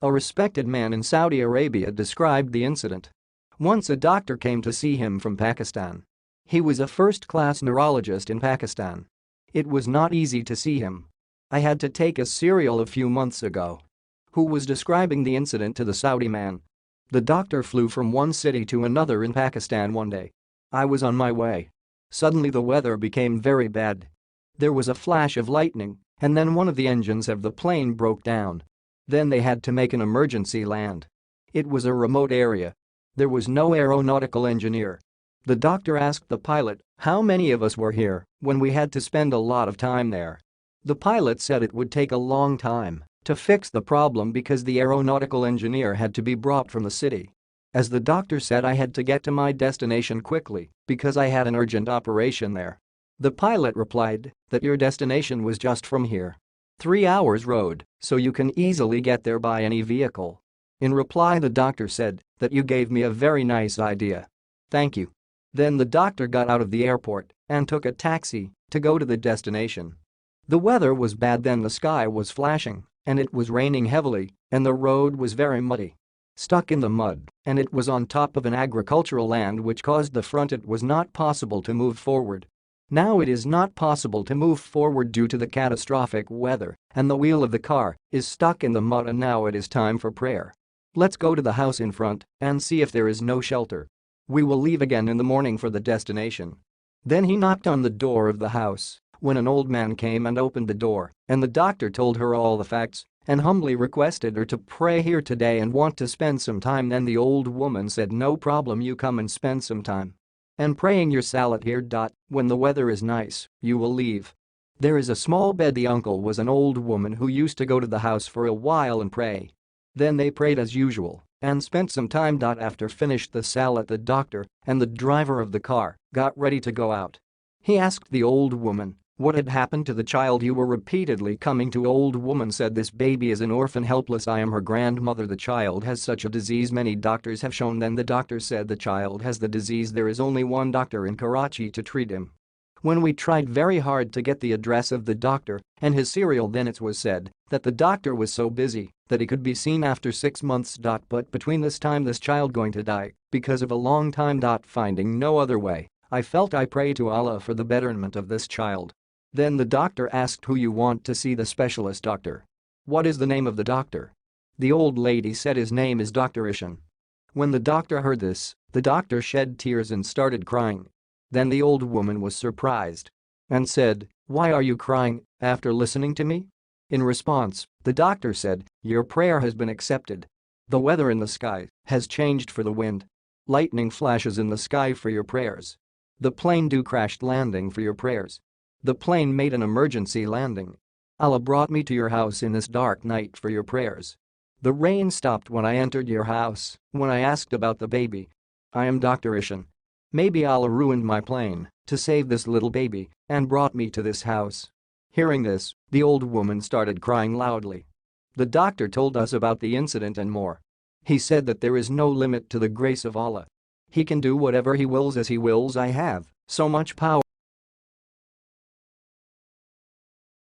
A respected man in Saudi Arabia described the incident. Once a doctor came to see him from Pakistan. He was a first-class neurologist in Pakistan. It was not easy to see him. I had to take a cereal a few months ago. Who was describing the incident to the Saudi man. The doctor flew from one city to another in Pakistan one day. I was on my way. Suddenly the weather became very bad. There was a flash of lightning, and then one of the engines of the plane broke down. Then they had to make an emergency land. It was a remote area. There was no aeronautical engineer. The doctor asked the pilot how many of us were here when we had to spend a lot of time there. The pilot said it would take a long time to fix the problem because the aeronautical engineer had to be brought from the city. As the doctor said, I had to get to my destination quickly because I had an urgent operation there. The pilot replied that your destination was just from here. 3 hours road, so you can easily get there by any vehicle. In reply, the doctor said that you gave me a very nice idea. Thank you. Then the doctor got out of the airport and took a taxi to go to the destination. The weather was bad then, the sky was flashing and it was raining heavily and the road was very muddy. Stuck in the mud, and it was on top of an agricultural land which caused the front it was not possible to move forward. Now it is not possible to move forward due to the catastrophic weather and the wheel of the car is stuck in the mud and now it is time for prayer. Let's go to the house in front and see if there is no shelter. We will leave again in the morning for the destination. Then he knocked on the door of the house when an old man came and opened the door and the doctor told her all the facts and humbly requested her to pray here today and want to spend some time. Then the old woman said, no problem, you come and spend some time. And praying your salat here. When the weather is nice, you will leave. There is a small bed. The uncle was an old woman who used to go to the house for a while and pray. Then they prayed as usual and spent some time. After finished the salat, the doctor and the driver of the car got ready to go out. He asked the old woman what had happened to the child. You were repeatedly coming to. Old woman said, this baby is an orphan, helpless. I am her grandmother. The child has such a disease many doctors have shown. Then the doctor said, the child has the disease. There is only one doctor in Karachi to treat him. When we tried very hard to get the address of the doctor and his serial, then it was said that the doctor was so busy that he could be seen after 6 months. But between this time this child going to die because of a long time. Finding no other way, I felt I pray to Allah for the betterment of this child. Then the doctor asked, who you want to see? The specialist doctor. What is the name of the doctor? The old lady said his name is Dr. Ishan. When the doctor heard this, the doctor shed tears and started crying. Then the old woman was surprised and said, why are you crying after listening to me? In response, the doctor said, your prayer has been accepted. The weather in the sky has changed for the wind. Lightning flashes in the sky for your prayers. The plane crashed landing for your prayers. The plane made an emergency landing. Allah brought me to your house in this dark night for your prayers. The rain stopped when I entered your house when I asked about the baby. I am Dr. Ishan. Maybe Allah ruined my plane to save this little baby and brought me to this house. Hearing this, the old woman started crying loudly. The doctor told us about the incident and more. He said that there is no limit to the grace of Allah. He can do whatever He wills as He wills. I have so much power